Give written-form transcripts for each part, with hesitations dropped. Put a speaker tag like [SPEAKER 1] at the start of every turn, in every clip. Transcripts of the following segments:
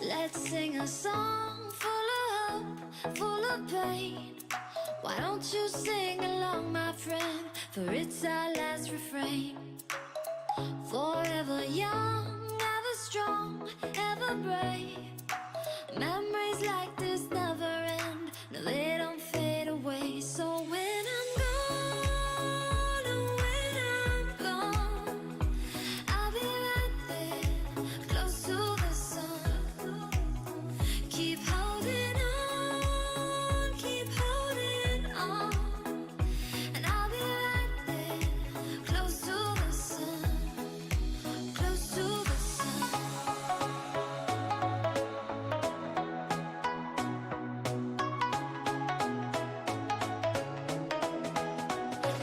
[SPEAKER 1] Let's sing a song full of hope, full of pain. Why don't you sing along, my friend? For it's our last refrain. Forever young, ever strong, ever brave. Memories like this never end. No, they don't fade away. So when I'm gone, oh, when I'm gone, I'll be right there, close to the sun. Keep holding on, keep holding on. And I'll be right there, close to the sun, close to the sun.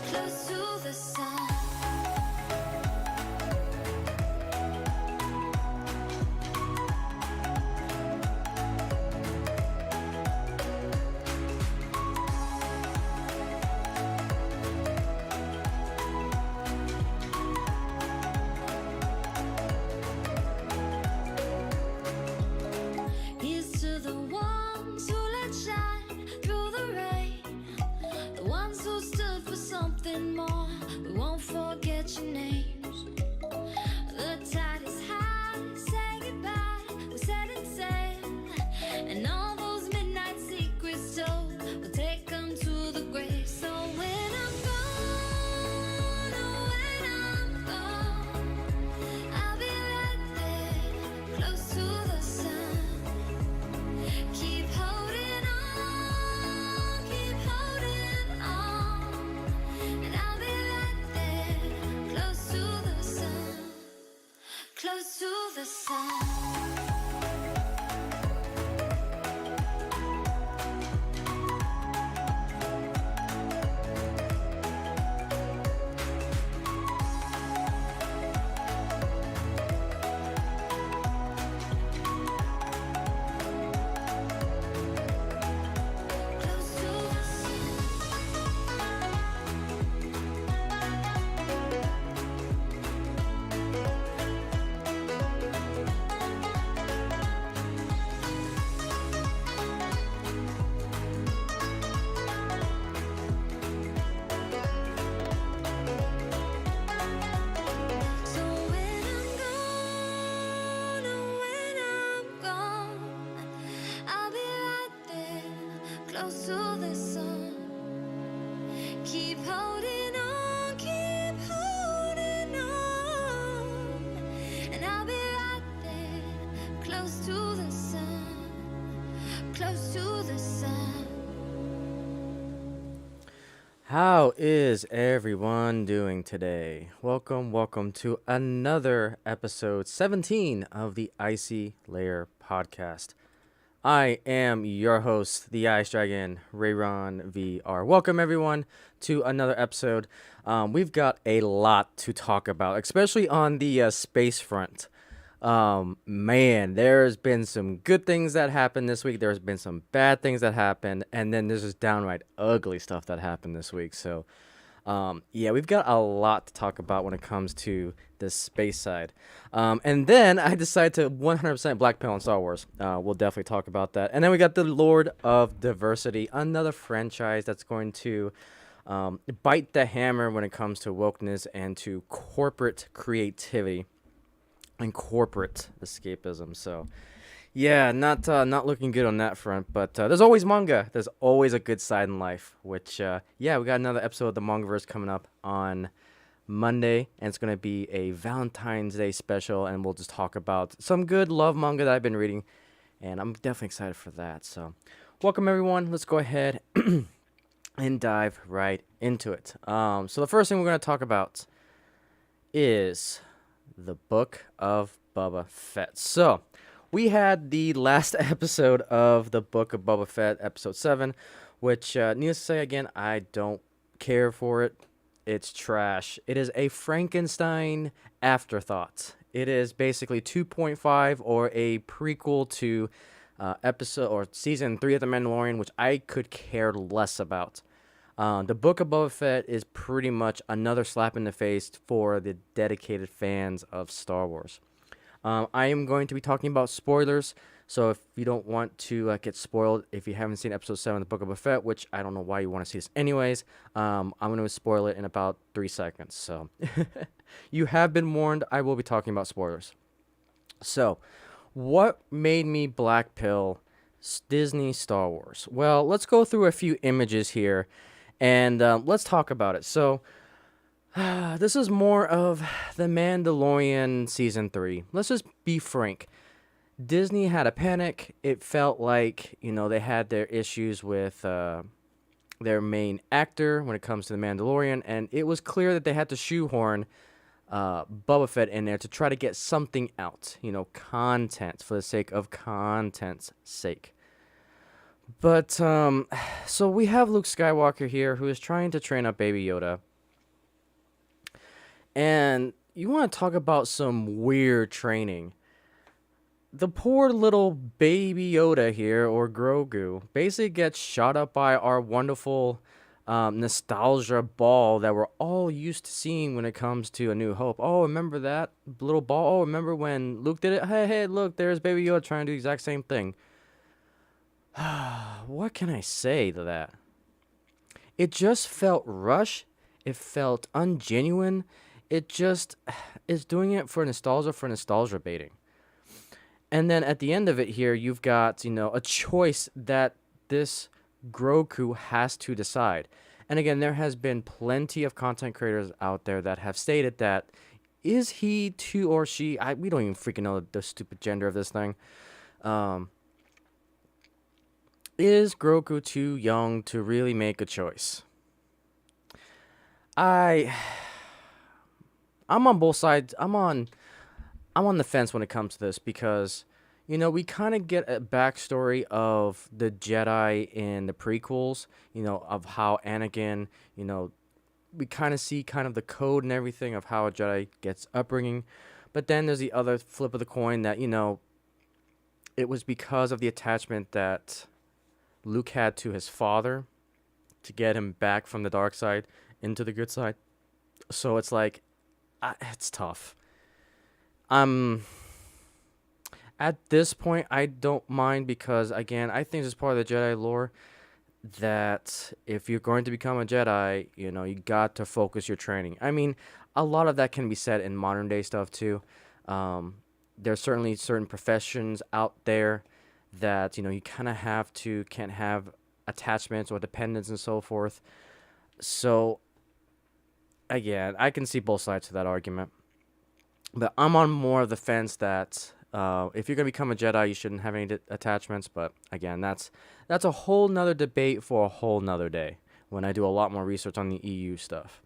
[SPEAKER 1] Close to the sun. Here's to the ones who let shine through the rain, the ones who stood for something more. We won't forget your names. The tide is high, say goodbye, we're setting sail, and all those midnight secrets told, we'll take them to the grave. So when I'm gone, oh, when I'm gone, I'll be right there, close to the sun. Keep holding on, keep holding on, and I'll be right there, close to the sun, close to the sun. Close to the sun. So when I'm gone, oh, when I'm gone, I'll be right there, close to the sun. Keep holding on, keep holding on, and I'll be right there, close to the sun, close to the sun.
[SPEAKER 2] How is everyone doing today? Welcome to another episode 17 of the Icy Lair podcast. I am your host, the Ice Dragon, Rayron VR. Welcome everyone to another episode. We've got a lot to talk about, especially on the space front. Man, there's been some good things that happened this week. There's been some bad things that happened, and then there's just downright ugly stuff that happened this week. So, yeah, we've got a lot to talk about when it comes to the space side. And then I decided to 100% black pill on Star Wars. We'll definitely talk about that. And then we got the Lord of Diversity, another franchise that's going to bite the hammer when it comes to wokeness and to corporate creativity and corporate escapism. So, yeah, not looking good on that front. But there's always manga. There's always a good side in life. Which, yeah, we got another episode of the Mangaverse coming up on Monday, and it's gonna be a Valentine's Day special, and we'll just talk about some good love manga that I've been reading, and I'm definitely excited for that. So, welcome everyone. Let's go ahead and dive right into it. So the first thing we're gonna talk about is the Book of Bubba Fett. So, we had the last episode of the Book of Boba Fett, episode 7, which, needless to say, again, I don't care for it. It's trash. It is a Frankenstein afterthought. It is basically 2.5 or a prequel to episode or season 3 of The Mandalorian, which I could care less about. The Book of Boba Fett is pretty much another slap in the face for the dedicated fans of Star Wars. I am going to be talking about spoilers. So if you don't want to get spoiled, if you haven't seen episode 7 of the Book of Fett, which I don't know why you want to see this anyways, I'm going to spoil it in about 3 seconds. So you have been warned. I will be talking about spoilers. So what made me black pill Disney Star Wars? Well, let's go through a few images here and let's talk about it. So this is more of the Mandalorian season 3. Let's just be frank. Disney had a panic. It felt like, they had their issues with their main actor when it comes to the Mandalorian, and it was clear that they had to shoehorn Bubba Fett in there to try to get something out, content for the sake of content's sake. But so we have Luke Skywalker here who is trying to train up Baby Yoda. And you want to talk about some weird training. The poor little Baby Yoda here, or Grogu, basically gets shot up by our wonderful nostalgia ball that we're all used to seeing when it comes to A New Hope. Oh, remember that little ball? Oh, remember when Luke did it? Hey, look, there's Baby Yoda trying to do the exact same thing. What can I say to that? It just felt rushed. It felt ungenuine. It just is doing it for nostalgia baiting. And then at the end of it here, you've got, a choice that this Grogu has to decide. And again, there has been plenty of content creators out there that have stated that, is he to or she, we don't even freaking know the stupid gender of this thing. Is Grogu too young to really make a choice? I'm on both sides. I'm on the fence when it comes to this because, we kind of get a backstory of the Jedi in the prequels, of how Anakin, we kind of see kind of the code and everything of how a Jedi gets upbringing. But then there's the other flip of the coin that, it was because of the attachment that Luke had to his father to get him back from the dark side into the good side. So it's like, it's tough. At this point, I don't mind because, again, I think it's part of the Jedi lore that if you're going to become a Jedi, you got to focus your training. I mean, a lot of that can be said in modern day stuff too. There's certainly certain professions out there that, you kind of can't have attachments or dependence and so forth. So, again, I can see both sides to that argument. But I'm on more of the fence that if you're going to become a Jedi, you shouldn't have any attachments. But again, that's a whole nother debate for a whole nother day when I do a lot more research on the EU stuff.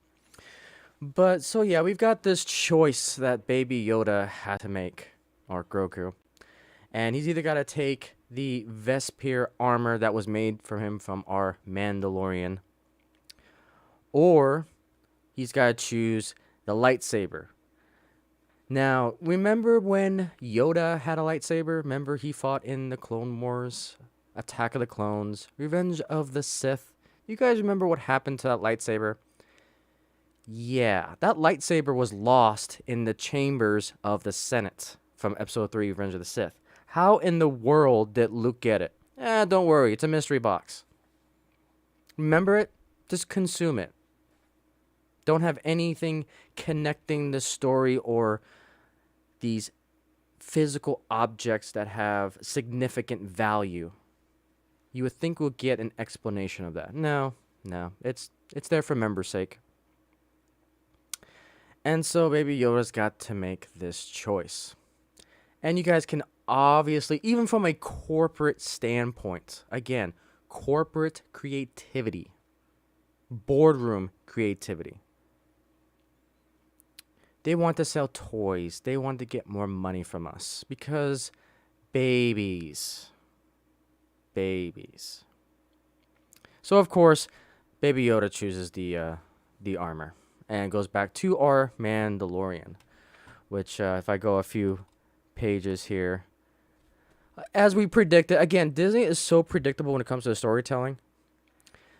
[SPEAKER 2] But so yeah, we've got this choice that Baby Yoda had to make, or Grogu. And he's either got to take the Vesper armor that was made for him from our Mandalorian, or he's got to choose the lightsaber. Now, remember when Yoda had a lightsaber? Remember he fought in the Clone Wars, Attack of the Clones, Revenge of the Sith? You guys remember what happened to that lightsaber? Yeah, that lightsaber was lost in the chambers of the Senate from Episode 3, Revenge of the Sith. How in the world did Luke get it? Don't worry, it's a mystery box. Remember it? Just consume it. Don't have anything connecting the story or these physical objects that have significant value. You would think we'll get an explanation of that. No, it's there for members' sake. And so Baby Yoda's got to make this choice. And you guys can obviously, even from a corporate standpoint, again, corporate creativity, boardroom creativity. They want to sell toys. They want to get more money from us because babies. So of course, Baby Yoda chooses the armor and goes back to our Mandalorian, which if I go a few pages here, as we predicted, again, Disney is so predictable when it comes to the storytelling.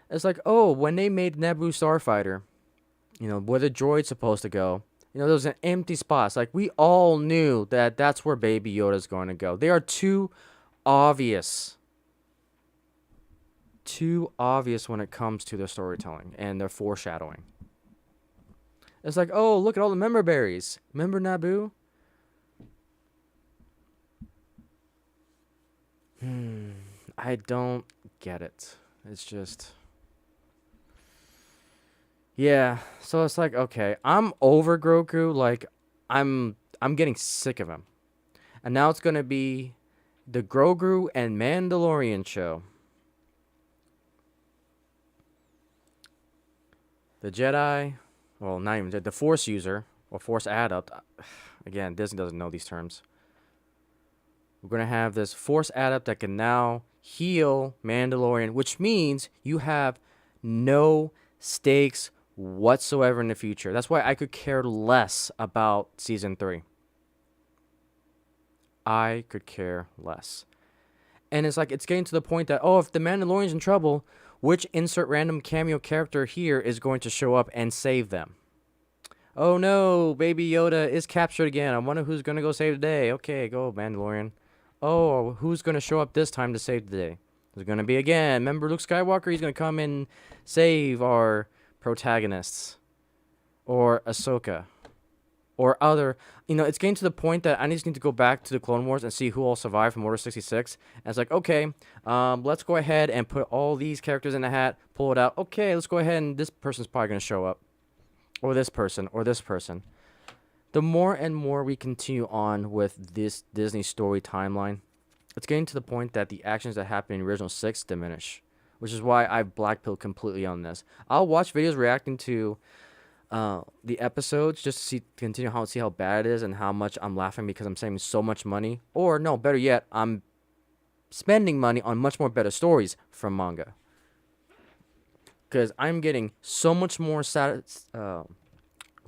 [SPEAKER 2] It's like, oh, when they made Naboo Starfighter, where the droid's supposed to go, You know, those empty spots. Like, we all knew that that's where Baby Yoda's going to go. They are too obvious. Too obvious when it comes to their storytelling and their foreshadowing. It's like, oh, look at all the member berries. Remember Naboo? I don't get it. It's just... Yeah, so it's like, okay, I'm over Grogu. Like, I'm getting sick of him. And now it's going to be the Grogu and Mandalorian show. The Jedi, well, not even the Force user or Force adept. Again, Disney doesn't know these terms. We're going to have this Force adept that can now heal Mandalorian, which means you have no stakes whatsoever in the future. That's why I could care less about season 3. I could care less. And it's like, it's getting to the point that, oh, if the Mandalorian's in trouble, which insert random cameo character here is going to show up and save them? Oh no, Baby Yoda is captured again. I wonder who's going to go save the day. Okay, go Mandalorian. Oh, who's going to show up this time to save the day? There's going to be again. Remember Luke Skywalker? He's going to come and save our protagonists. Or Ahsoka. Or other. You know, it's getting to the point that I just need to go back to the Clone Wars and see who all survived from Order 66. And it's like, okay, let's go ahead and put all these characters in a hat, pull it out. Okay, let's go ahead and this person's probably going to show up. Or this person, or this person. The more and more we continue on with this Disney story timeline, it's getting to the point that the actions that happened in the original 6 diminish. Which is why I've blackpilled completely on this. I'll watch videos reacting to the episodes just to see how bad it is and how much I'm laughing because I'm saving so much money. Or, no, better yet, I'm spending money on much more better stories from manga. Because I'm getting so much more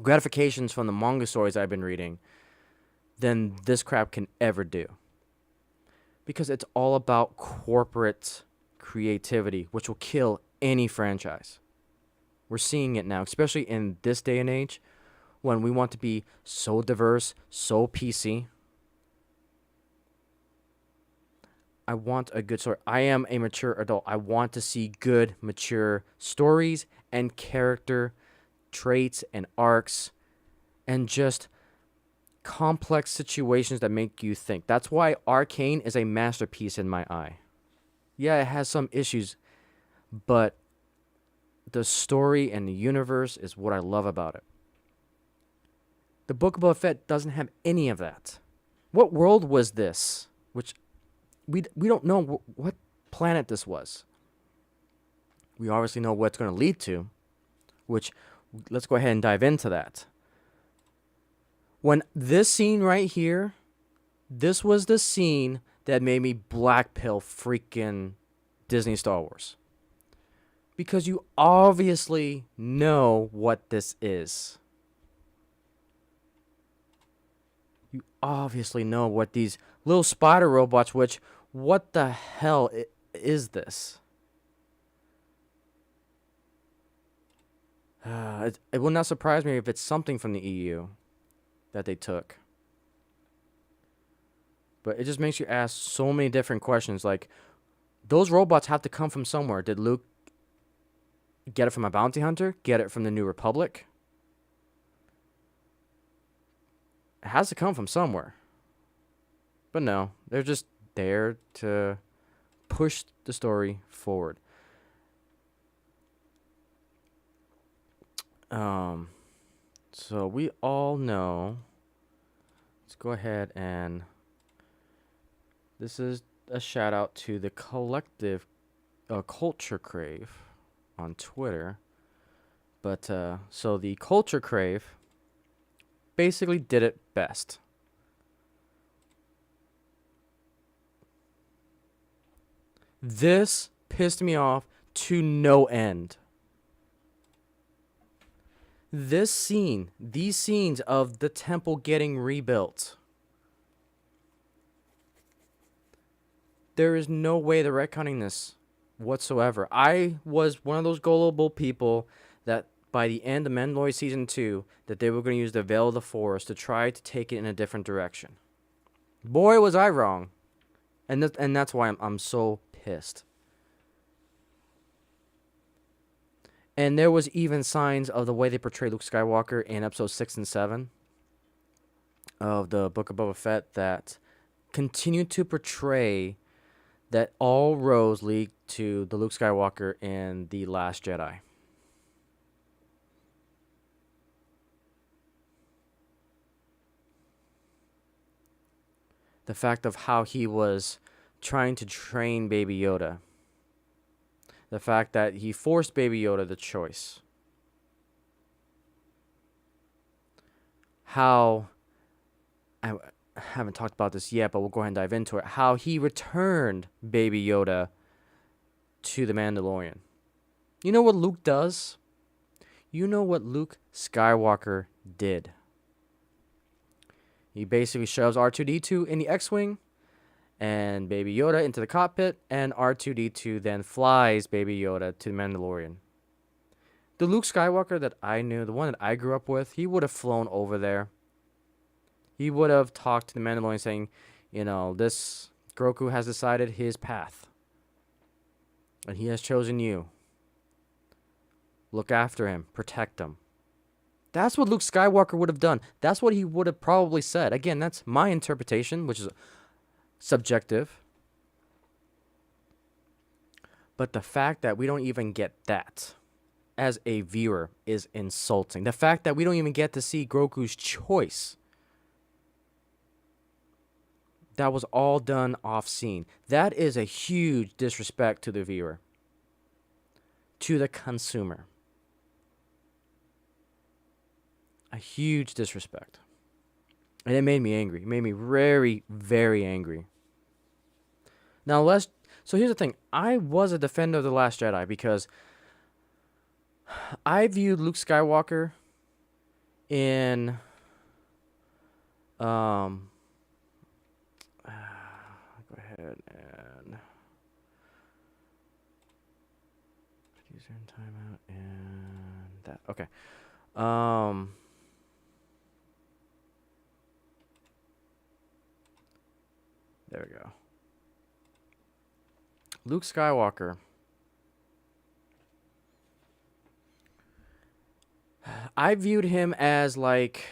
[SPEAKER 2] gratifications from the manga stories I've been reading than this crap can ever do. Because it's all about corporate creativity, which will kill any franchise. We're seeing it now, especially in this day and age, when we want to be so diverse, so PC. I want a good story. I am a mature adult. I want to see good, mature stories and character traits and arcs and just complex situations that make you think. That's why Arcane is a masterpiece in my eye. Yeah, it has some issues, but the story and the universe is what I love about it. The Book of Fett doesn't have any of that. What world was this? Which we don't know what planet this was. We obviously know what it's going to lead to, which let's go ahead and dive into that. When this scene right here, this was the scene that made me blackpill freaking Disney Star Wars. Because you obviously know what this is. You obviously know what these little spider robots, which, what the hell is this? It will not surprise me if it's something from the EU that they took. But it just makes you ask so many different questions. Like, those robots have to come from somewhere. Did Luke get it from a bounty hunter? Get it from the New Republic? It has to come from somewhere. But no, they're just there to push the story forward. So we all know. Let's go ahead and this is a shout out to the collective Culture Crave on Twitter. But so the Culture Crave basically did it best. This pissed me off to no end. This scene, these scenes of the temple getting rebuilt. There is no way they're retconning this whatsoever. I was one of those gullible people that by the end of Mandalorian Season 2 that they were going to use the Veil of the Force to try to take it in a different direction. Boy, was I wrong. And that's why I'm so pissed. And there was even signs of the way they portray Luke Skywalker in episodes 6 and 7 of the Book of Boba Fett that continue to portray that all roads lead to the Luke Skywalker in The Last Jedi. The fact of how he was trying to train Baby Yoda. The fact that he forced Baby Yoda the choice. How, I haven't talked about this yet, but we'll go ahead and dive into it. How he returned Baby Yoda to the Mandalorian. You know what Luke does? You know what Luke Skywalker did? He basically shoves R2-D2 in the X-Wing and Baby Yoda into the cockpit, and R2-D2 then flies Baby Yoda to the Mandalorian. The Luke Skywalker that I knew, the one that I grew up with, he would have flown over there. He would have talked to the Mandalorian saying, you know, this Grogu has decided his path. And he has chosen you. Look after him. Protect him. That's what Luke Skywalker would have done. That's what he would have probably said. Again, that's my interpretation, which is subjective. But the fact that we don't even get that as a viewer is insulting. The fact that we don't even get to see Grogu's choice. That was all done off scene. That is a huge disrespect to the viewer. To the consumer. A huge disrespect. And it made me angry. It made me very, very angry. Now, so here's the thing. I was a defender of The Last Jedi because I viewed Luke Skywalker in go ahead and user in timeout and that. Okay. There we go. Luke Skywalker. I viewed him as like,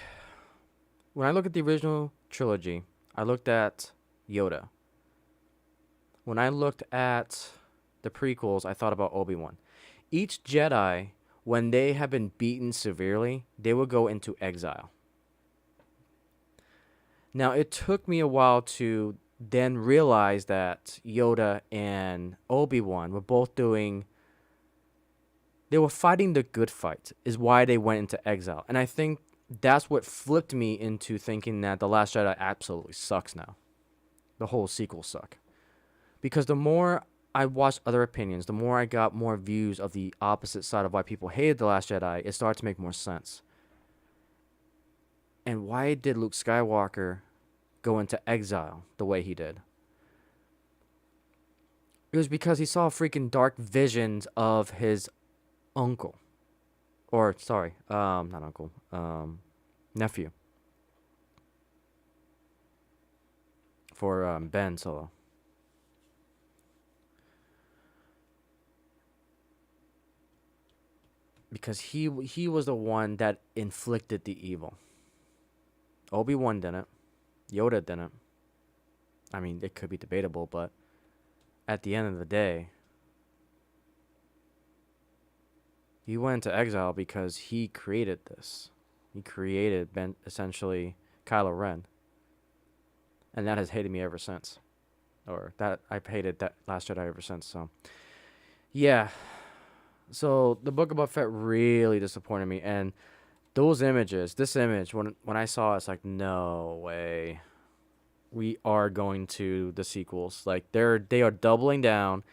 [SPEAKER 2] when I look at the original trilogy, I looked at Yoda. When I looked at the prequels, I thought about Obi-Wan. Each Jedi, when they have been beaten severely, they would go into exile. Now, it took me a while to then realize that Yoda and Obi-Wan were both they were fighting the good fight, is why they went into exile. And I think that's what flipped me into thinking that The Last Jedi absolutely sucks now. The whole sequel suck. Because the more I watched other opinions, the more I got more views of the opposite side of why people hated The Last Jedi, it started to make more sense. And why did Luke Skywalker go into exile the way he did? It was because he saw freaking dark visions of his uncle. Or, sorry, not uncle, nephew. For Ben Solo. Because he was the one that inflicted the evil. Obi-Wan didn't. Yoda didn't. I mean, it could be debatable, but at the end of the day, he went into exile because he created this. He created essentially Kylo Ren. And that has hated me ever since. Or that I've hated that Last Jedi ever since. So, yeah. So the Book of Boba Fett really disappointed me. And those images, this image, when I saw it, it's like, no way. We are going to the sequels. Like, they are doubling down.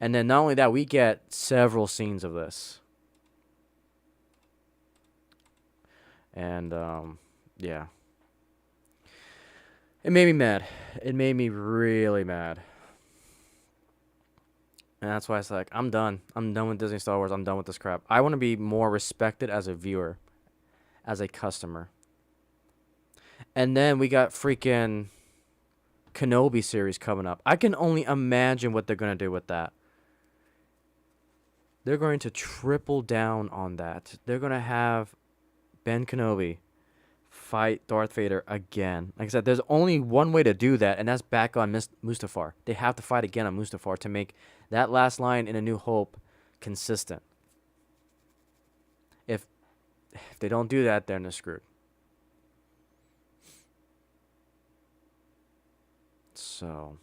[SPEAKER 2] And then not only that, we get several scenes of this. And, yeah. It made me mad. It made me really mad. And that's why it's like, I'm done. I'm done with Disney Star Wars. I'm done with this crap. I want to be more respected as a viewer, as a customer. And then we got freaking Kenobi series coming up. I can only imagine what they're going to do with that. They're going to triple down on that. They're going to have Ben Kenobi fight Darth Vader again. Like I said, there's only one way to do that, and that's back on Mustafar. They have to fight again on Mustafar to make that last line in A New Hope consistent. If they don't do that, then they're screwed. So,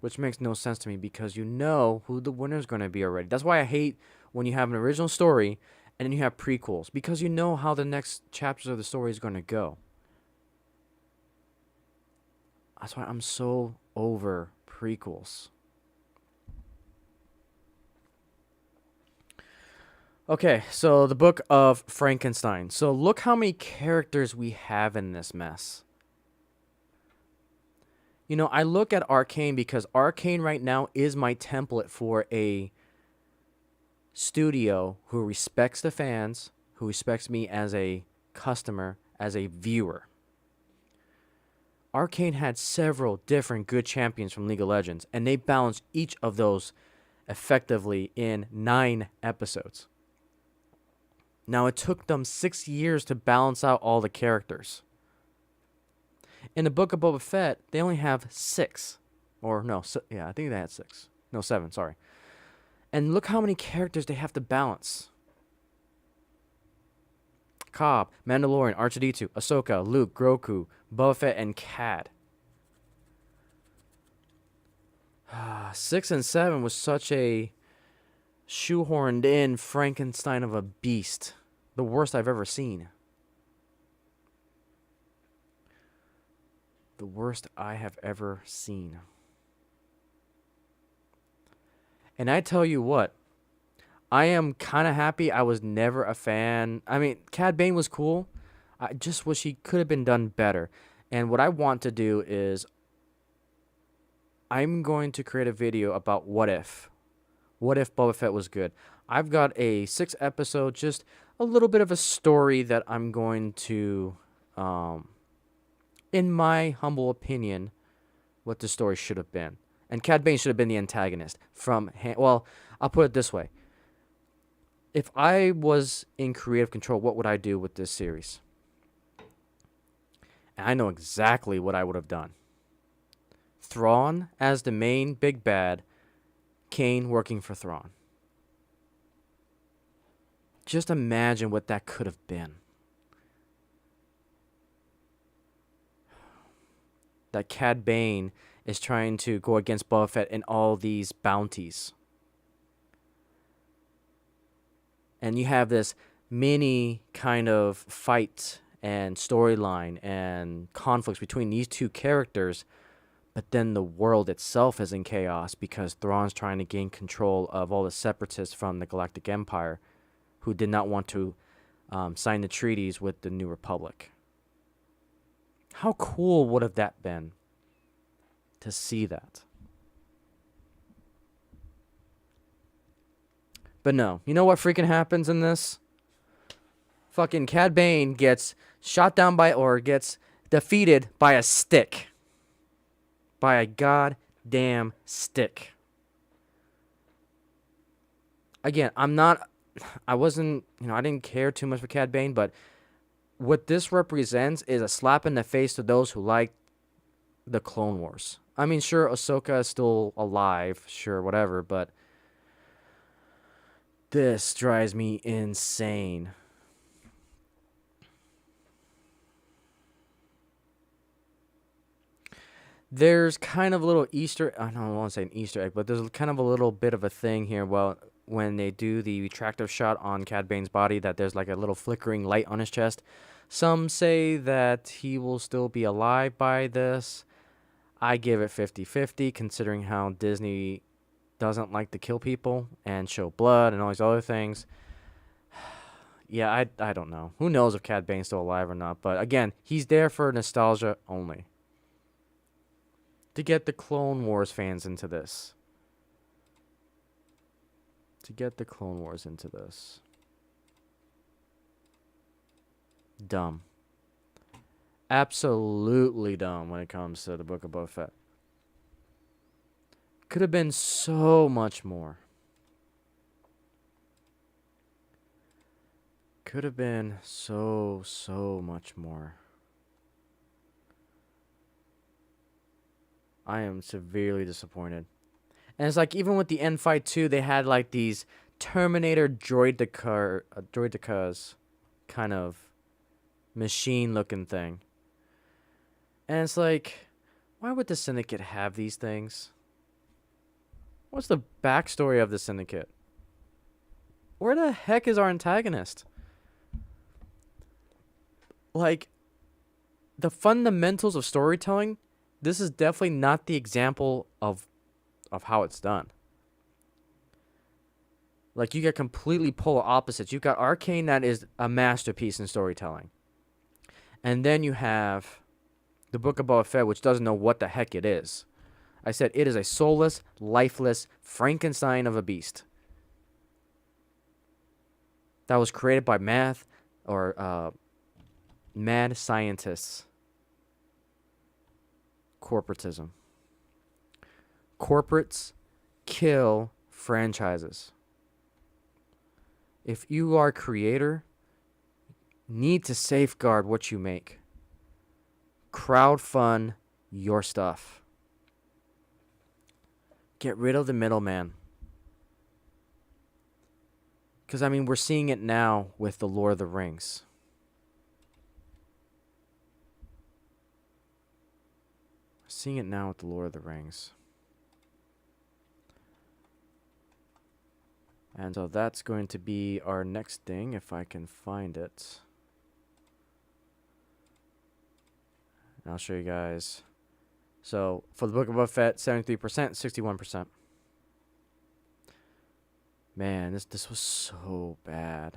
[SPEAKER 2] which makes no sense to me because you know who the winner's going to be already. That's why I hate when you have an original story and then you have prequels, because you know how the next chapters of the story is going to go. That's why I'm so over prequels. Okay, so the Book of Frankenstein. So look how many characters we have in this mess. You know, I look at Arcane because Arcane right now is my template for a studio who respects the fans, who respects me as a customer, as a viewer. Arcane had several different good champions from League of Legends, and they balanced each of those effectively in 9 episodes. Now, it took them 6 years to balance out all the characters. In the Book of Boba Fett, they only have 6. Or, no, I think they had 6. No, 7, sorry. And look how many characters they have to balance. Cobb, Mandalorian, R2-D2, Ahsoka, Luke, Grogu, Boba Fett, and Cad. 6 and 7 was such a shoehorned in Frankenstein of a beast. The worst I've ever seen. The worst I have ever seen. And I tell you what, I am kind of happy I was never a fan. I mean, Cad Bane was cool. I just wish he could have been done better. And what I want to do is I'm going to create a video about what if. What if Boba Fett was good? I've got a 6 episode, just a little bit of a story that I'm going to, in my humble opinion, what the story should have been. And Cad Bane should have been the antagonist. Well, I'll put it this way. If I was in creative control, what would I do with this series? And I know exactly what I would have done. Thrawn as the main big bad, Kane working for Thrawn. Just imagine what that could have been. That Cad Bane is trying to go against Boba Fett in all these bounties. And you have this mini kind of fight and storyline and conflicts between these two characters, but then the world itself is in chaos because Thrawn's trying to gain control of all the separatists from the Galactic Empire who did not want to sign the treaties with the New Republic. How cool would have that been to see that? But no, you know what freaking happens in this? Fucking Cad Bane gets shot down or gets defeated by a stick. By a goddamn stick. Again, I didn't care too much for Cad Bane, but what this represents is a slap in the face to those who like the Clone Wars. I mean, sure, Ahsoka is still alive, sure, whatever, but this drives me insane. There's kind of a little I don't want to say an Easter egg, but there's kind of a little bit of a thing here. Well, when they do the retractive shot on Cad Bane's body, that there's like a little flickering light on his chest. Some say that he will still be alive by this. I give it 50-50, considering how Disney doesn't like to kill people and show blood and all these other things. Yeah, I don't know. Who knows if Cad Bane's still alive or not. But again, he's there for nostalgia only. to get the Clone Wars fans into this. Dumb. Absolutely dumb when it comes to the Book of Boba Fett. Could have been so much more. Could have been so much more. I am severely disappointed. And it's like, even with the end fight too, they had like these Terminator droidicas kind of machine looking thing. And it's like, why would the Syndicate have these things? What's the backstory of the Syndicate? Where the heck is our antagonist? Like, the fundamentals of storytelling, this is definitely not the example of how it's done. Like, you get completely polar opposites. You've got Arcane, that is a masterpiece in storytelling. And then you have the Book of Boba Fett, which doesn't know what the heck it is. I said it is a soulless, lifeless Frankenstein of a beast that was created by mad scientists. Corporatism. Corporates kill franchises. If you are a creator, need to safeguard what you make. Crowdfund your stuff. Get rid of the middleman. Because, I mean, we're seeing it now with the Lord of the Rings. Seeing it now with the Lord of the Rings. And so that's going to be our next thing, if I can find it. And I'll show you guys. So, for the Book of Boba Fett, 73%, 61%. Man, this was so bad.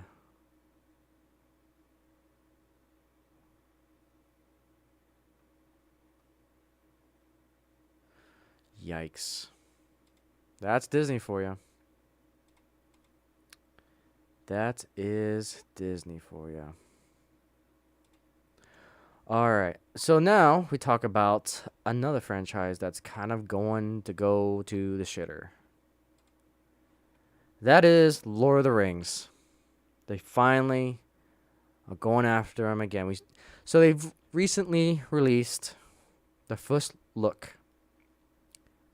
[SPEAKER 2] Yikes. That's Disney for you. That is Disney for you. Alright, so now we talk about another franchise that's kind of going to go to the shitter. That is Lord of the Rings. They finally are going after him again. So they've recently released the first look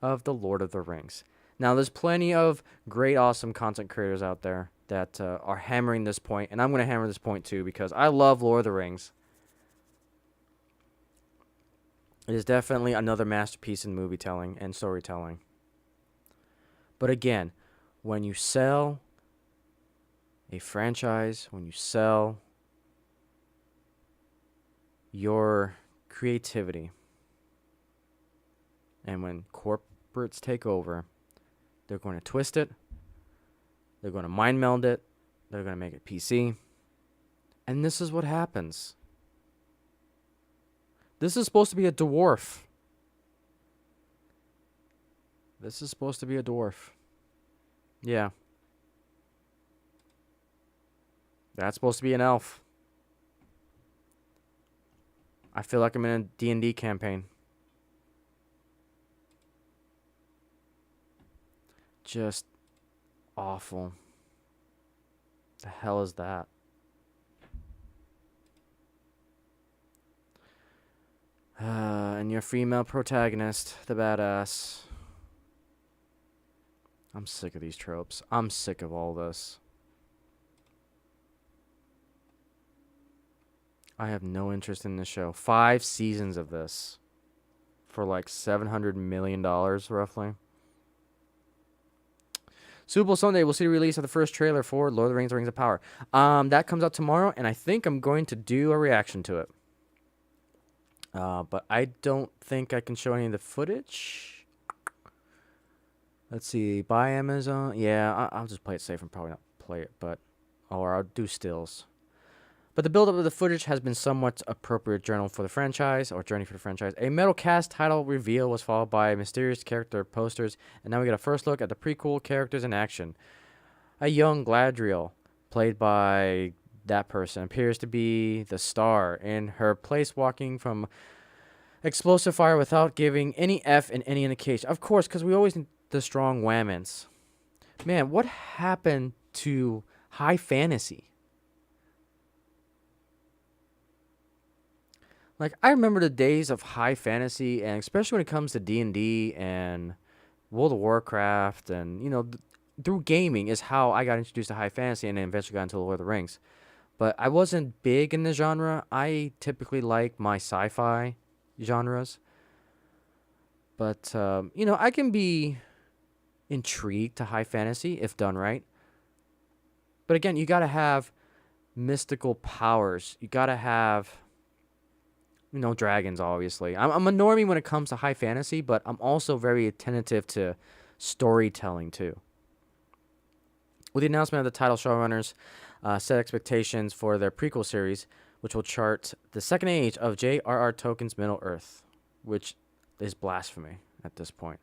[SPEAKER 2] of the Lord of the Rings. Now, there's plenty of great, awesome content creators out there that are hammering this point, and I'm going to hammer this point too because I love Lord of the Rings. It is definitely another masterpiece in movie telling and storytelling. But again, when you sell a franchise, when you sell your creativity, and when corporates take over, they're going to twist it, they're going to mind meld it, they're going to make it PC, and this is what happens. This is supposed to be a dwarf. Yeah. That's supposed to be an elf. I feel like I'm in a D&D campaign. Just awful. The hell is that? And your female protagonist, the badass. I'm sick of these tropes. I'm sick of all this. I have no interest in this show. 5 seasons of this. For like $700 million, roughly. Super Bowl Sunday, we'll see the release of the first trailer for Lord of the Rings, The Rings of Power. That comes out tomorrow, and I think I'm going to do a reaction to it. But I don't think I can show any of the footage. Let's see. Buy Amazon. Yeah, I'll just play it safe and probably not play it. Or I'll do stills. But the build-up of the footage has been somewhat appropriate journey for the franchise. A metal cast title reveal was followed by mysterious character posters, and now we get a first look at the prequel characters in action. A young Gladriel, played by that person, appears to be the star in her place, walking from explosive fire without giving any F in any indication. Of course, because we always need the strong whammons. Man, what happened to high fantasy? Like, I remember the days of high fantasy, and especially when it comes to D&D and World of Warcraft, and, you know, through gaming is how I got introduced to high fantasy and then eventually got into Lord of the Rings. But I wasn't big in the genre. I typically like my sci-fi genres. But, you know, I can be intrigued to high fantasy if done right. But again, you got to have mystical powers. You got to have, you know, dragons, obviously. I'm a normie when it comes to high fantasy, but I'm also very attentive to storytelling, too. With the announcement of the title, showrunners set expectations for their prequel series, which will chart the second age of J.R.R. Tolkien's Middle-earth, which is blasphemy at this point.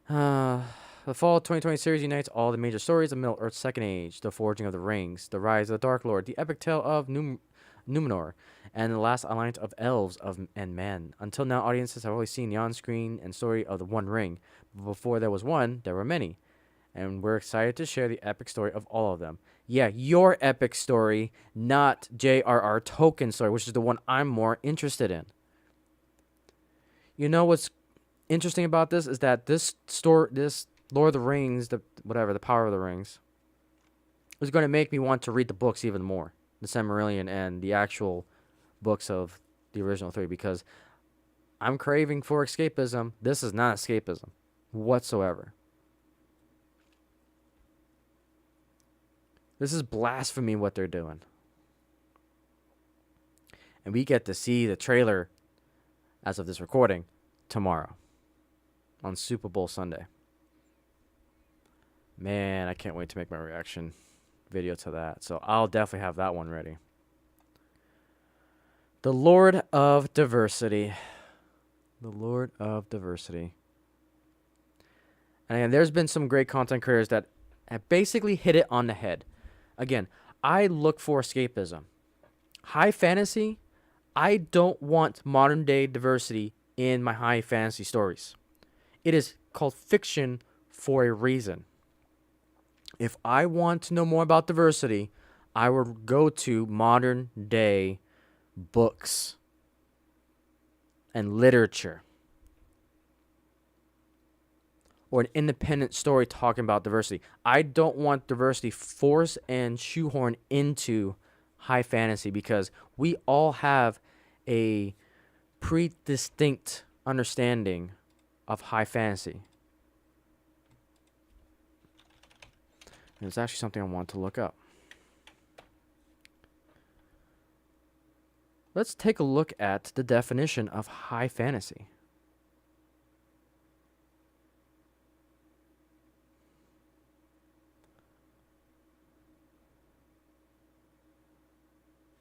[SPEAKER 2] The fall 2020 series unites all the major stories of Middle-earth's second age, the forging of the rings, the rise of the Dark Lord, the epic tale of Numenor, and the last alliance of elves and men. Until now, audiences have only seen the on-screen and story of the One Ring. But before there was one, there were many. And we're excited to share the epic story of all of them. Yeah, your epic story, not J.R.R. Tolkien's story, which is the one I'm more interested in. You know what's interesting about this is that this Lord of the Rings, the Power of the Rings, is going to make me want to read the books even more. The Silmarillion and the actual books of the original three, because I'm craving for escapism. This is not escapism whatsoever. This is blasphemy what they're doing. And we get to see the trailer, as of this recording, tomorrow on Super Bowl Sunday. Man, I can't wait to make my reaction video to that. So I'll definitely have that one ready. The Lord of Diversity. The Lord of Diversity. And again, there's been some great content creators that have basically hit it on the head. Again, I look for escapism. High fantasy, I don't want modern day diversity in my high fantasy stories. It is called fiction for a reason. If I want to know more about diversity, I will go to modern day books and literature, or an independent story talking about diversity. I don't want diversity forced and shoehorned into high fantasy, because we all have a pre-distinct understanding of high fantasy. And it's actually something I want to look up. Let's take a look at the definition of high fantasy.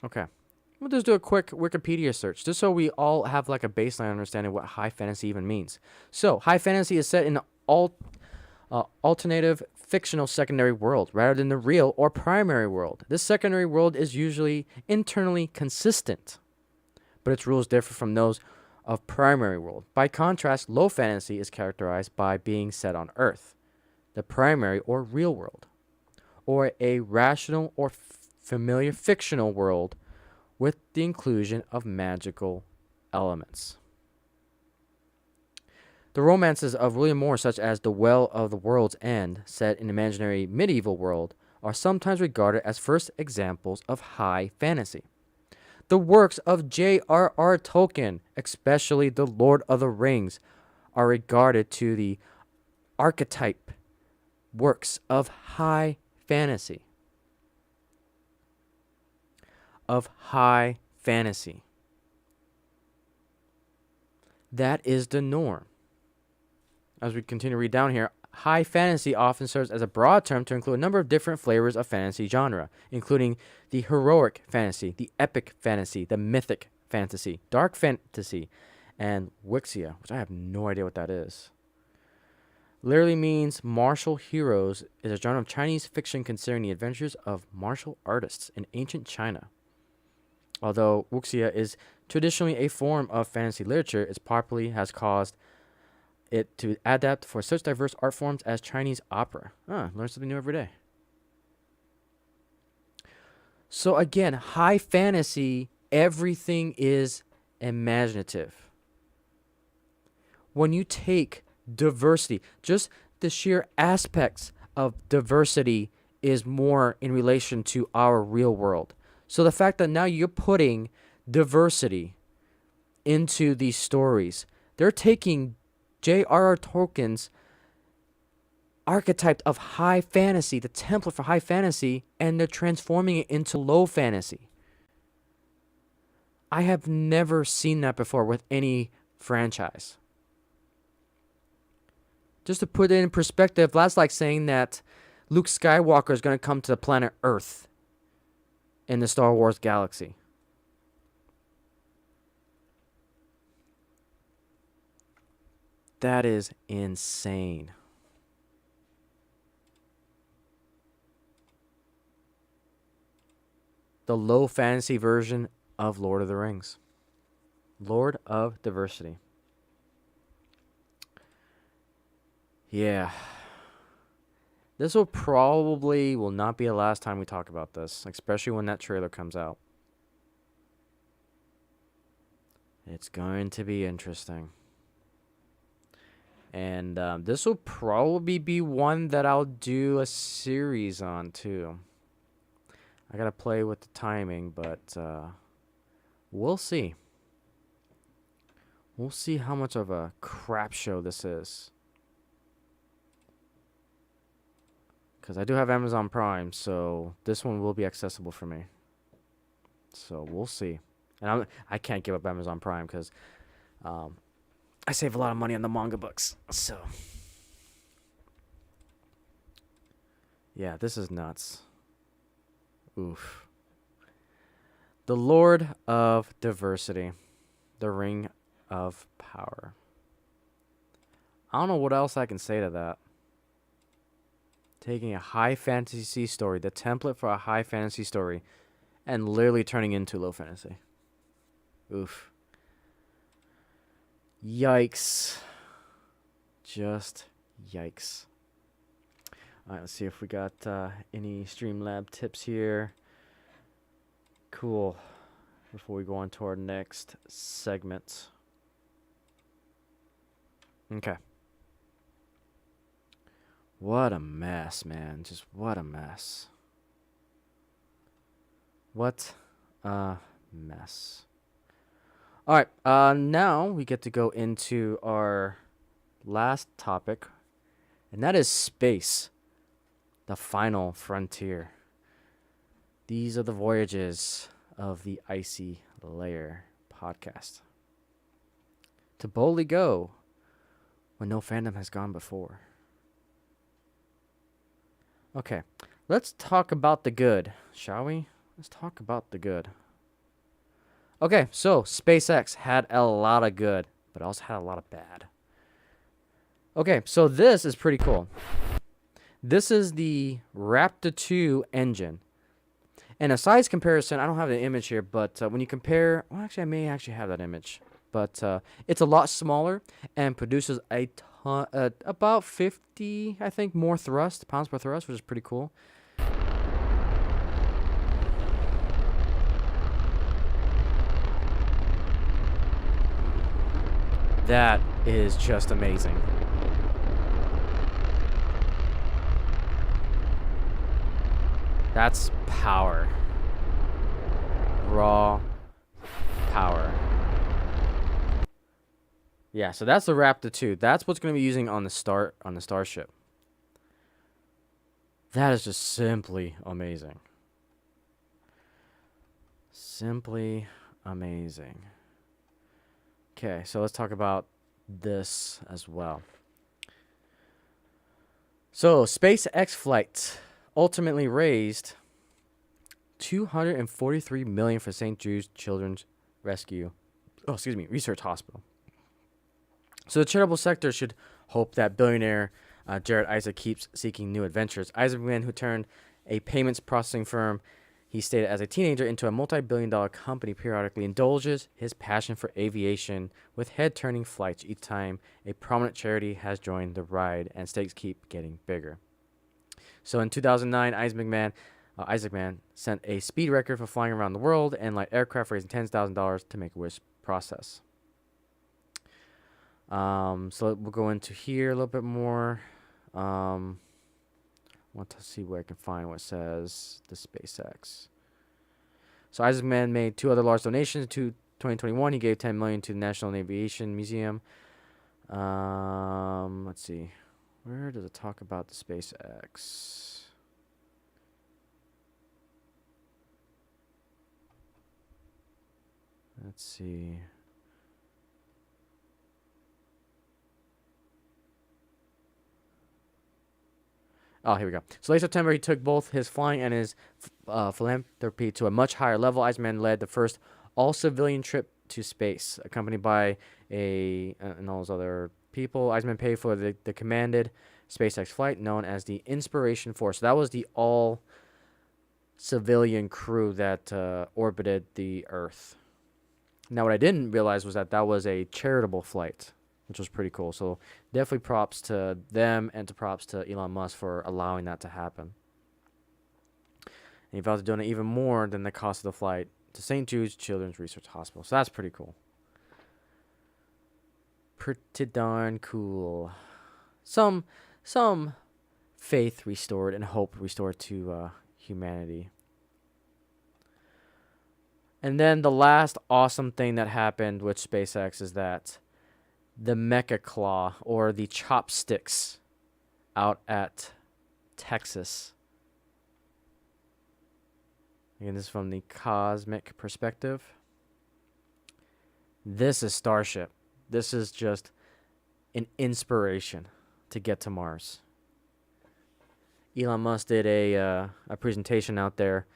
[SPEAKER 2] Okay. We'll just do a quick Wikipedia search, just so we all have like a baseline understanding of what high fantasy even means. So, high fantasy is set in an alternative fictional secondary world, rather than the real or primary world. This secondary world is usually internally consistent, but its rules differ from those of primary world. By contrast, low fantasy is characterized by being set on Earth, the primary or real world, or a rational or familiar fictional world with the inclusion of magical elements. The romances of William Moore, such as The Well of the World's End, set in an imaginary medieval world, are sometimes regarded as first examples of high fantasy. The works of J.R.R. Tolkien, especially The Lord of the Rings, are regarded to the archetype works of high fantasy. Of high fantasy. That is the norm. As we continue to read down here, high fantasy often serves as a broad term to include a number of different flavors of fantasy genre, including the heroic fantasy, the epic fantasy, the mythic fantasy, dark fantasy, and wuxia, which I have no idea what that is. Literally means martial heroes, is a genre of Chinese fiction considering the adventures of martial artists in ancient China. Although wuxia is traditionally a form of fantasy literature, its popularity has caused it to adapt for such diverse art forms as Chinese opera. Learn something new every day. So again, high fantasy, everything is imaginative. When you take diversity, just the sheer aspects of diversity is more in relation to our real world. So the fact that now you're putting diversity into these stories, they're taking J.R.R. Tolkien's archetype of high fantasy, the template for high fantasy, and they're transforming it into low fantasy. I have never seen that before with any franchise. Just to put it in perspective, that's like saying that Luke Skywalker is going to come to the planet Earth in the Star Wars galaxy. That is insane. The low fantasy version of Lord of the Rings. Lord of Diversity. Yeah. This will not be the last time we talk about this, especially when that trailer comes out. It's going to be interesting. And this will probably be one that I'll do a series on, too. I gotta play with the timing, but we'll see. We'll see how much of a crap show this is. Because I do have Amazon Prime, so this one will be accessible for me. So we'll see. And I can't give up Amazon Prime because I save a lot of money on the manga books. So, yeah, this is nuts. Oof. The Lord of Diversity. The Ring of Power. I don't know what else I can say to that. Taking a high fantasy story, the template for a high fantasy story, and literally turning into low fantasy. Oof. Yikes. Just yikes. All right, let's see if we got any Streamlab tips here. Cool. Before we go on to our next segment. Okay. What a mess, man. Just what a mess. What a mess. All right, now we get to go into our last topic, and that is space, the final frontier. These are the voyages of the Icey Lair podcast. To boldly go when no fandom has gone before. Okay, let's talk about the good, shall we? Let's talk about the good. Okay, so SpaceX had a lot of good, but also had a lot of bad. Okay, so this is pretty cool. This is the Raptor 2 engine. And a size comparison, I don't have the image here, but when you compare, well, actually, I may actually have that image. But it's a lot smaller and produces a ton, about 50, I think, more thrust, pounds per thrust, which is pretty cool. That is just amazing. That's power. Raw power. Yeah, so that's the Raptor 2. That's what's going to be using on the Starship. That is just simply amazing. Simply amazing. Okay, so let's talk about this as well. So SpaceX flight ultimately raised $243 million for St. Jude's Children's Research Hospital. So the charitable sector should hope that billionaire Jared Isaac keeps seeking new adventures. Isaac McMahon, who turned a payments processing firm he stated as a teenager into a multi-billion-dollar company, periodically indulges his passion for aviation with head-turning flights each time a prominent charity has joined the ride, and stakes keep getting bigger. So in 2009, Isaac McMahon sent a speed record for flying around the world and light aircraft, raising tens of thousands of dollars to make a wish process. So we'll go into here a little bit more. Want to see where I can find what says the SpaceX. So Isaac McMahon made two other large donations. To 2021, he gave $10 million to the National Aviation Museum. Let's see, where does it talk about the SpaceX? Let's see. Oh, here we go. So late September, he took both his flying and his philanthropy to a much higher level. Eisman led the first all-civilian trip to space, accompanied by and all those other people. Eisman paid for the commanded SpaceX flight known as the Inspiration 4. So that was the all-civilian crew that orbited the Earth. Now, what I didn't realize was that was a charitable flight, which was pretty cool. So definitely props to them and props to Elon Musk for allowing that to happen. And he vowed to donate even more than the cost of the flight to St. Jude's Children's Research Hospital. So that's pretty cool. Pretty darn cool. Some faith restored and hope restored to humanity. And then the last awesome thing that happened with SpaceX is that the Mecha Claw, or the chopsticks, out at Texas. Again, this is from the cosmic perspective. This is Starship. This is just an inspiration to get to Mars. Elon Musk did a presentation out there,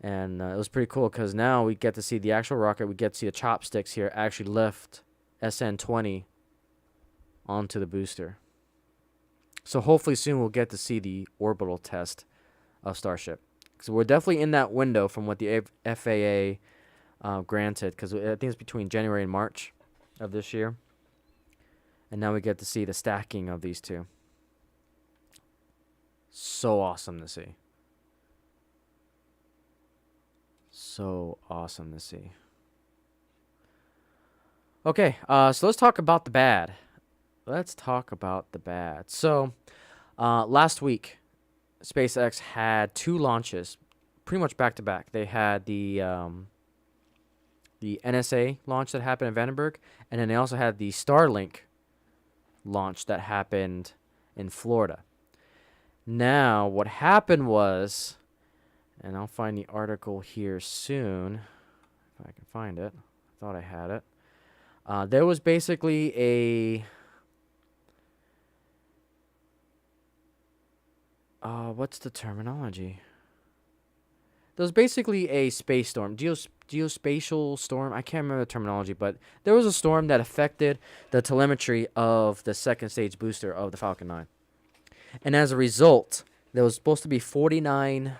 [SPEAKER 2] and it was pretty cool because now we get to see the actual rocket. We get to see the chopsticks here actually lift SN20 onto the booster. So hopefully soon we'll get to see the orbital test of Starship. So we're definitely in that window from what the FAA granted, because I think it's between January and March of this year. And now we get to see the stacking of these two. So awesome to see. So awesome to see. Okay, so let's talk about the bad. So, last week, SpaceX had two launches, pretty much back to back. They had the NSA launch that happened in Vandenberg, and then they also had the Starlink launch that happened in Florida. Now, what happened was, and I'll find the article here soon, if I can find it. I thought I had it. There was basically what's the terminology? There was basically a space storm, geospatial storm. I can't remember the terminology, but there was a storm that affected the telemetry of the second stage booster of the Falcon 9. And as a result, there was supposed to be 49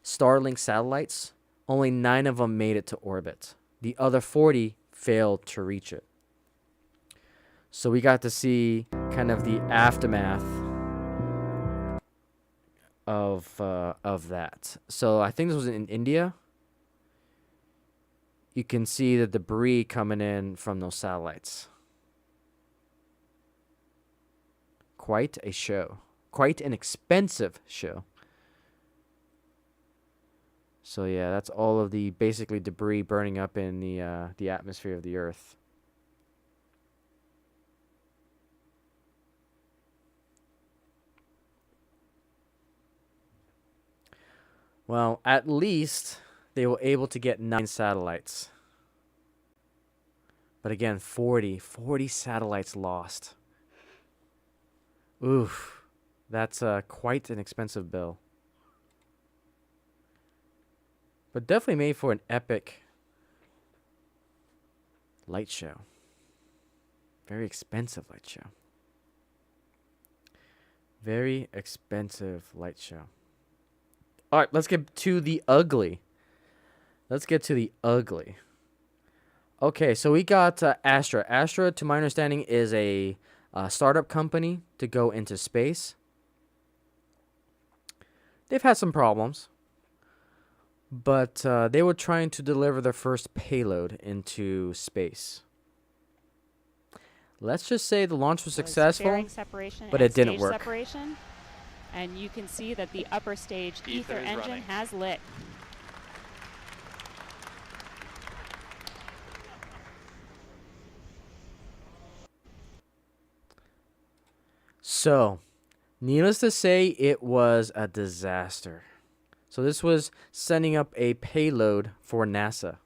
[SPEAKER 2] Starlink satellites. Only 9 of them made it to orbit. The other 40 failed to reach it. So we got to see kind of the aftermath of that. So I think this was in India. You can see the debris coming in from those satellites. Quite a show. Quite an expensive show. So yeah, that's all of the basically debris burning up in the atmosphere of the Earth. Well, at least they were able to get 9 satellites. But again, 40 satellites lost. Oof. That's quite an expensive bill. But definitely made for an epic light show. Very expensive light show. Very expensive light show. All right, let's get to the ugly. Okay, so we got Astra. Astra, to my understanding, is a startup company to go into space. They've had some problems, but they were trying to deliver their first payload into space. Let's just say the launch was successful, but it didn't work.
[SPEAKER 3] Separation, and you can see that the upper stage ether engine running. Has lit.
[SPEAKER 2] So, needless to say, it was a disaster. So this was sending up a payload for NASA.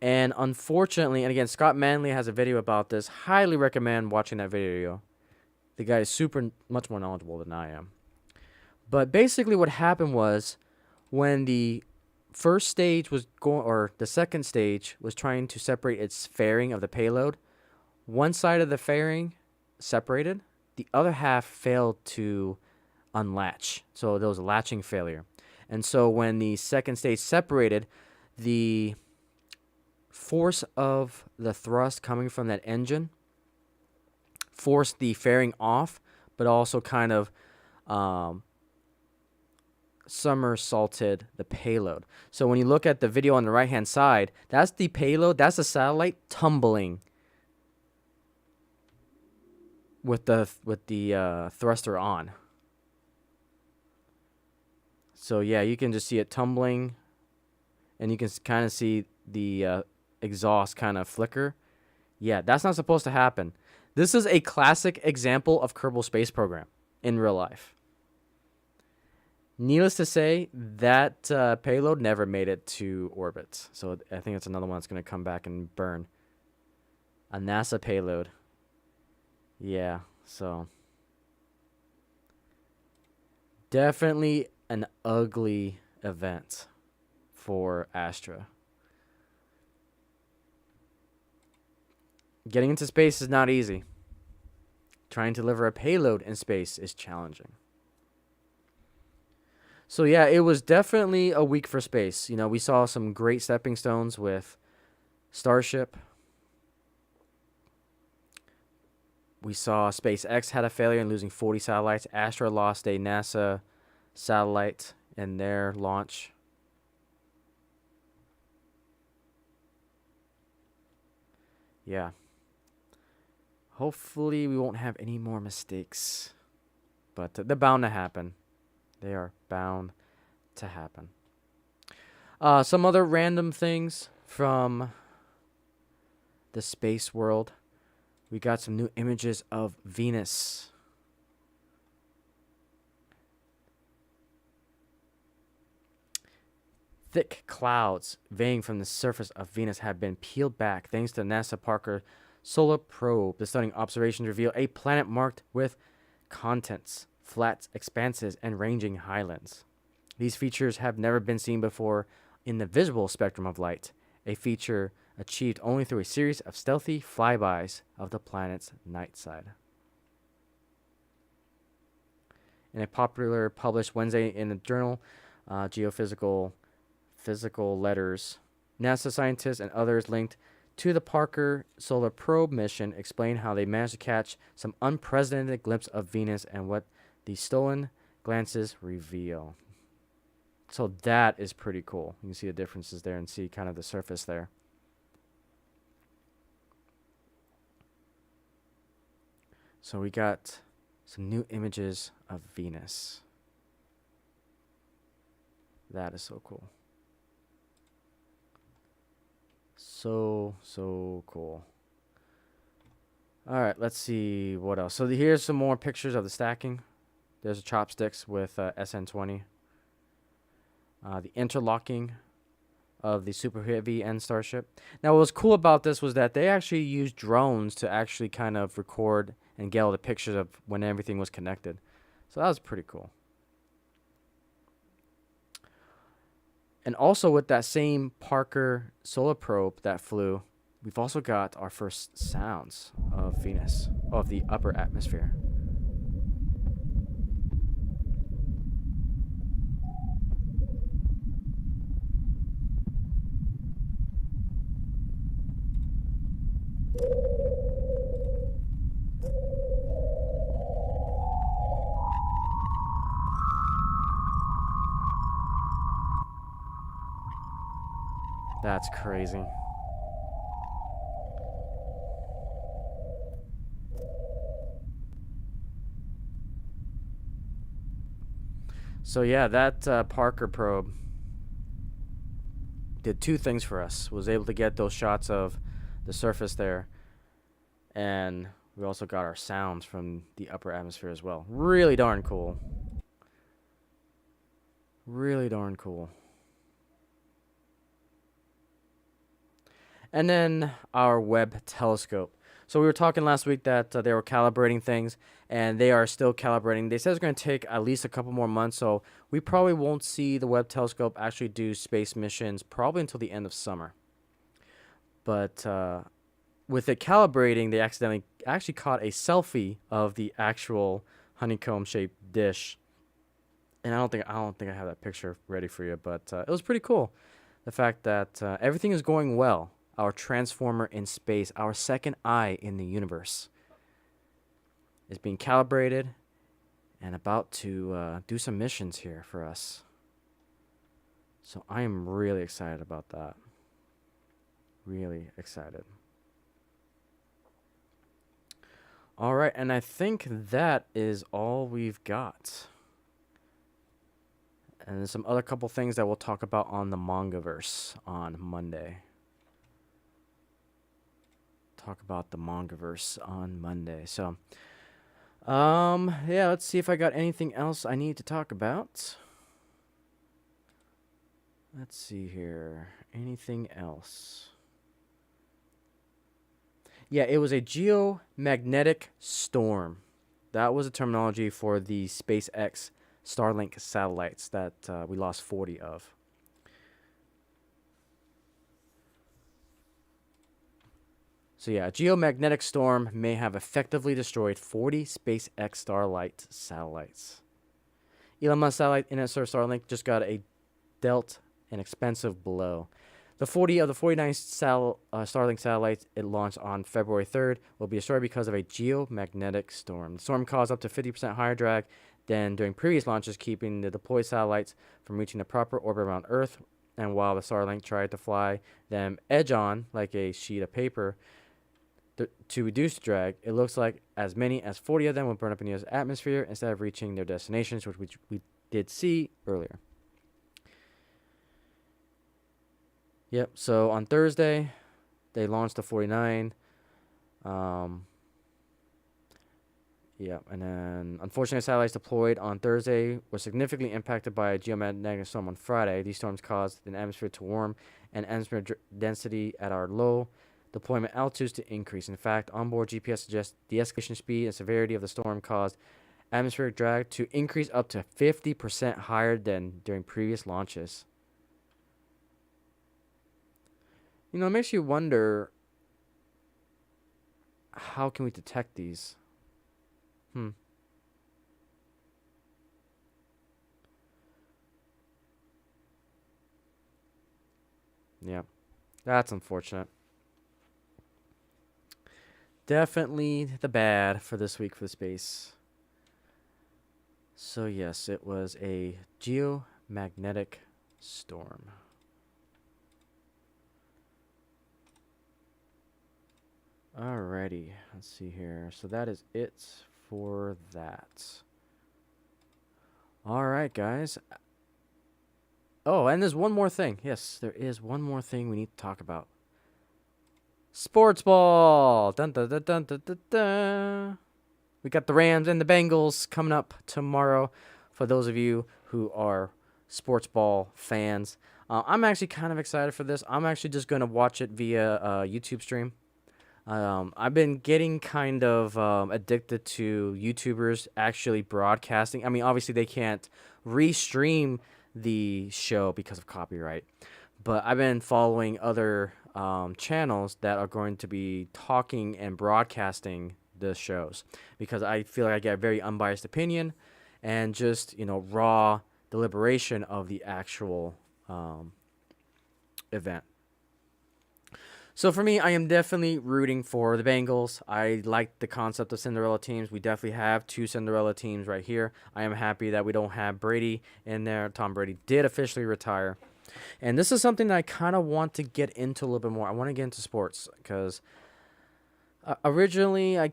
[SPEAKER 2] And unfortunately, and again, Scott Manley has a video about this. Highly recommend watching that video. The guy is much more knowledgeable than I am. But basically what happened was when the first stage was going, or the second stage was trying to separate its fairing of the payload, one side of the fairing separated, the other half failed to unlatch. So there was a latching failure. And so when the second stage separated, the force of the thrust coming from that engine forced the fairing off, but also kind of somersaulted the payload. So when you look at the video on the right hand side, that's the payload, that's the satellite tumbling with the thruster on. So yeah, you can just see it tumbling, and you can kind of see the exhaust kind of flicker. Yeah, that's not supposed to happen. This is a classic example of Kerbal Space Program in real life. Needless to say, that payload never made it to orbit. So I think it's another one that's going to come back and burn. A NASA payload. Yeah, so definitely an ugly event for Astra. Getting into space is not easy. Trying to deliver a payload in space is challenging. So yeah, it was definitely a week for space. You know, we saw some great stepping stones with Starship. We saw SpaceX had a failure in losing 40 satellites. Astra lost a NASA satellite in their launch. Yeah. Hopefully we won't have any more mistakes. But they're bound to happen. They are bound to happen. Some other random things from the space world. We got some new images of Venus. Thick clouds veiling from the surface of Venus have been peeled back thanks to NASA Parker Solar Probe. The stunning observations reveal a planet marked with continents, flat expanses, and ranging highlands. These features have never been seen before in the visible spectrum of light, a feature achieved only through a series of stealthy flybys of the planet's night side. In a popular published Wednesday in the journal Geophysical Letters, NASA scientists and others linked to the Parker Solar Probe mission explain how they managed to catch some unprecedented glimpse of Venus and what the stolen glances reveal. So that is pretty cool. You can see the differences there and see kind of the surface there. So we got some new images of Venus. That is so cool. So cool. All right, let's see what else. So here's some more pictures of the stacking. There's a chopsticks with SN20. The interlocking of the Super Heavy and Starship. Now, what was cool about this was that they actually used drones to actually kind of record and get all the pictures of when everything was connected. So that was pretty cool. And also with that same Parker solar probe that flew, we've also got our first sounds of Venus, of the upper atmosphere. That's crazy. So yeah, that Parker probe did two things for us. Was able to get those shots of the surface there, and we also got our sounds from the upper atmosphere as well. Really darn cool. Really darn cool. And then our Webb telescope. So we were talking last week that they were calibrating things, and they are still calibrating. They said it's going to take at least a couple more months, so we probably won't see the Webb telescope actually do space missions probably until the end of summer. But with it calibrating, they actually caught a selfie of the actual honeycomb-shaped dish, and I don't think I have that picture ready for you, but it was pretty cool. The fact that everything is going well. Our transformer in space, our second eye in the universe, is being calibrated and about to do some missions here for us. So I am really excited about that. Really excited. All right, and I think that is all we've got. And there's some other couple things that we'll talk about on the Mangaverse on Monday. Talk about the Mangaverse on Monday. So, yeah, let's see if I got anything else I need to talk about. Let's see here. Anything else? Yeah, it was a geomagnetic storm. That was a terminology for the SpaceX Starlink satellites that we lost 40 of. So yeah, a geomagnetic storm may have effectively destroyed 40 SpaceX Starlight satellites. Elon Musk's satellite Interstellar Starlink just got dealt an expensive blow. The 40 of the 49 Starlink satellites it launched on February 3rd will be destroyed because of a geomagnetic storm. The storm caused up to 50% higher drag than during previous launches, keeping the deployed satellites from reaching the proper orbit around Earth. And while the Starlink tried to fly them edge-on like a sheet of paper, to reduce the drag, it looks like as many as 40 of them will burn up in the Earth's atmosphere instead of reaching their destinations, which we did see earlier. Yep, so on Thursday, they launched the 49. Yep, and then unfortunately, satellites deployed on Thursday were significantly impacted by a geomagnetic storm on Friday. These storms caused an atmosphere to warm and atmospheric density at our low deployment altitudes to increase. In fact, onboard GPS suggests the escalation speed and severity of the storm caused atmospheric drag to increase up to 50% higher than during previous launches. You know, it makes you wonder, how can we detect these? Yeah, that's unfortunate. Definitely the bad for this week for the space. So yes, it was a geomagnetic storm. Alrighty, let's see here. So that is it for that. Alright, guys. Oh, and there's one more thing. Yes, there is one more thing we need to talk about. Sports ball. Dun, dun, dun, dun, dun, dun, dun. We got the Rams and the Bengals coming up tomorrow. For those of you who are sports ball fans, I'm actually kind of excited for this. I'm actually just going to watch it via YouTube stream. I've been getting kind of addicted to YouTubers actually broadcasting. I mean, obviously they can't restream the show because of copyright, but I've been following other channels that are going to be talking and broadcasting the shows because I feel like I get a very unbiased opinion and just, raw deliberation of the actual event. So for me, I am definitely rooting for the Bengals. I like the concept of Cinderella teams. We definitely have two Cinderella teams right here. I am happy that we don't have Brady in there. Tom Brady did officially retire. And this is something that I kind of want to get into a little bit more. I want to get into sports because originally I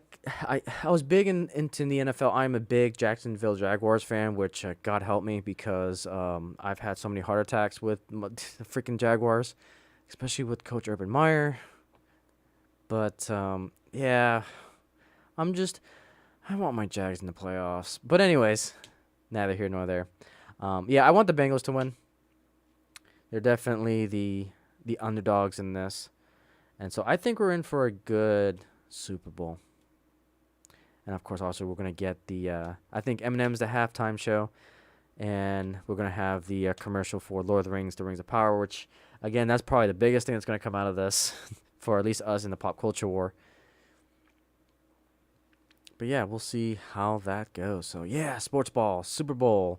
[SPEAKER 2] was big into the NFL. I'm a big Jacksonville Jaguars fan, which God help me because I've had so many heart attacks with the freaking Jaguars, especially with Coach Urban Meyer. But, yeah, I want my Jags in the playoffs. But anyways, neither here nor there. Yeah, I want the Bengals to win. They're definitely the underdogs in this. And so I think we're in for a good Super Bowl. And, of course, also we're going to get I think Eminem's the halftime show. And we're going to have the commercial for Lord of the Rings, The Rings of Power, which, again, that's probably the biggest thing that's going to come out of this for at least us in the pop culture war. But, yeah, we'll see how that goes. So, yeah, sports ball, Super Bowl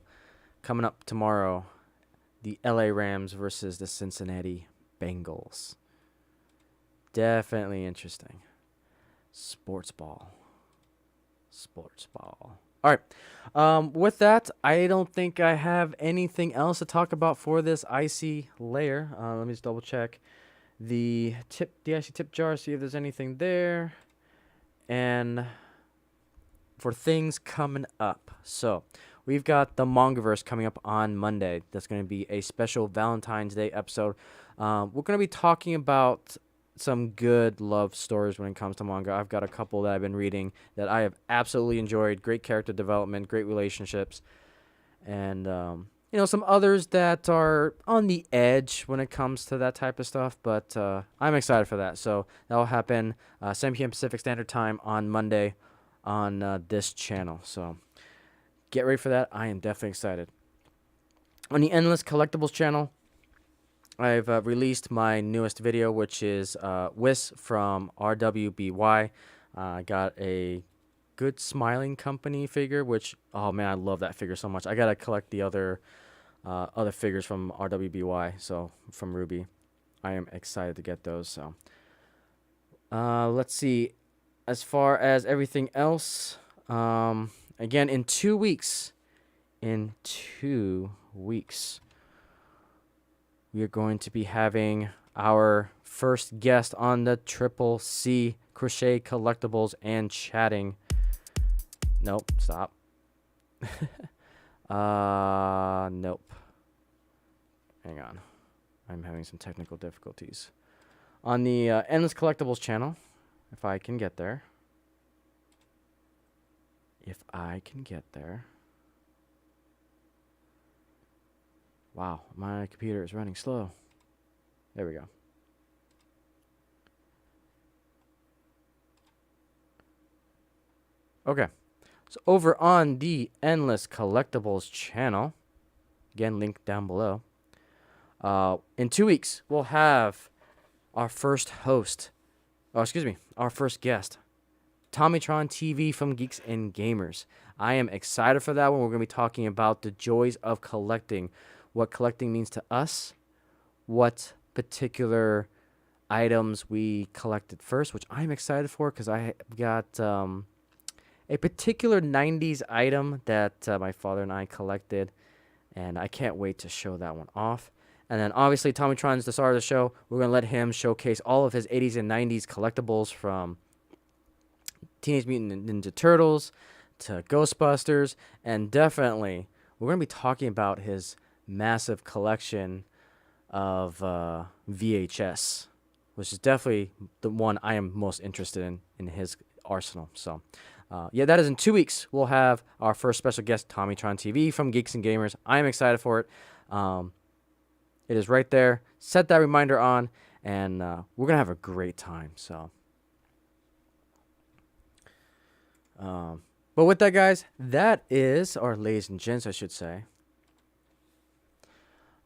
[SPEAKER 2] coming up tomorrow. The LA Rams versus the Cincinnati Bengals. Definitely interesting. Sports ball. All right. With that, I don't think I have anything else to talk about for this Icey Lair. Let me just double check the Icey tip jar, see if there's anything there. And for things coming up. So, we've got the Mangaverse coming up on Monday. That's going to be a special Valentine's Day episode. We're going to be talking about some good love stories when it comes to manga. I've got a couple that I've been reading that I have absolutely enjoyed. Great character development, great relationships, and some others that are on the edge when it comes to that type of stuff. But I'm excited for that. So that'll happen 7 p.m. Pacific Standard Time on Monday on this channel. So get ready for that. I am definitely excited. On the Endless Collectibles channel, I've released my newest video, which is Whis from RWBY. I got a Good Smiling Company figure, which, oh man, I love that figure so much. I gotta collect the other figures from RWBY, so from Ruby. I am excited to get those. So let's see. As far as everything else, again, in 2 weeks, we are going to be having our first guest on the Triple C Crochet Collectibles and chatting. Nope, stop. Nope. Hang on. I'm having some technical difficulties. On the Endless Collectibles channel, if I can get there. Wow, my computer is running slow. There we go. Okay. So over on the Endless Collectibles channel, again, link down below. In 2 weeks, we'll have our first guest, Tommytron TV from Geeks and Gamers. I am excited for that one. We're going to be talking about the joys of collecting, what collecting means to us, what particular items we collected first, which I'm excited for because I got a particular 90s item that my father and I collected, and I can't wait to show that one off. And then obviously Tommytron's the star of the show. We're going to let him showcase all of his 80s and 90s collectibles from Teenage Mutant Ninja Turtles to Ghostbusters, and definitely we're going to be talking about his massive collection of VHS, which is definitely the one I am most interested in his arsenal. So, yeah, that is in 2 weeks. We'll have our first special guest, Tommytron TV from Geeks and Gamers. I am excited for it. It is right there. Set that reminder on, and we're going to have a great time. So, But with that, guys, that is, or ladies and gents, I should say.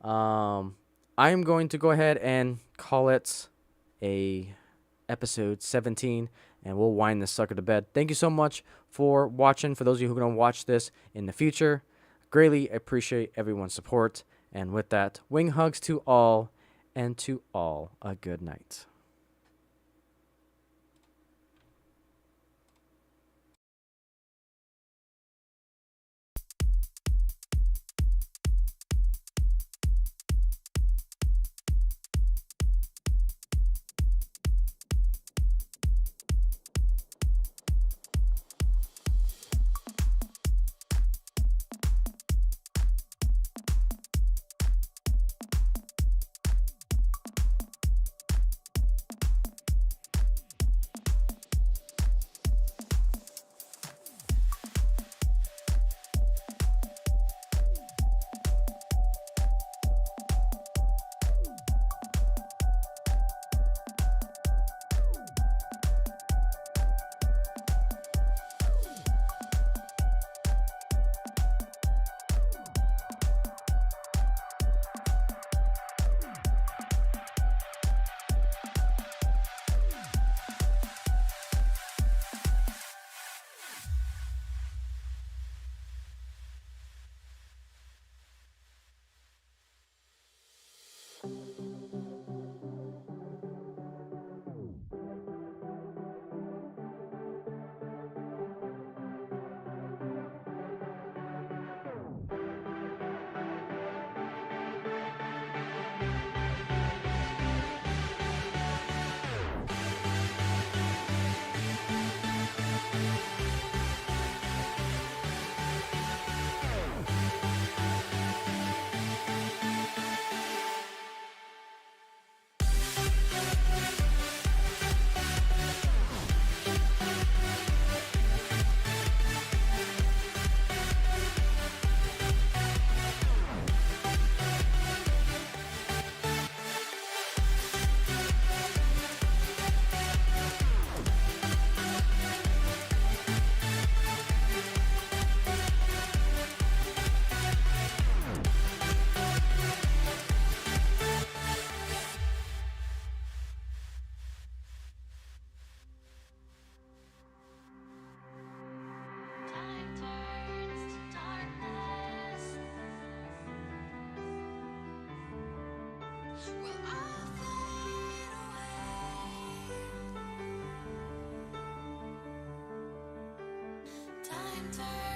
[SPEAKER 2] I'm going to go ahead and call it a episode 17, and we'll wind this sucker to bed. Thank you so much for watching. For those of you who are going to watch this in the future, greatly appreciate everyone's support. And with that, wing hugs to all, and to all a good night.
[SPEAKER 1] Time turns to darkness. Will all fade away? Time turns.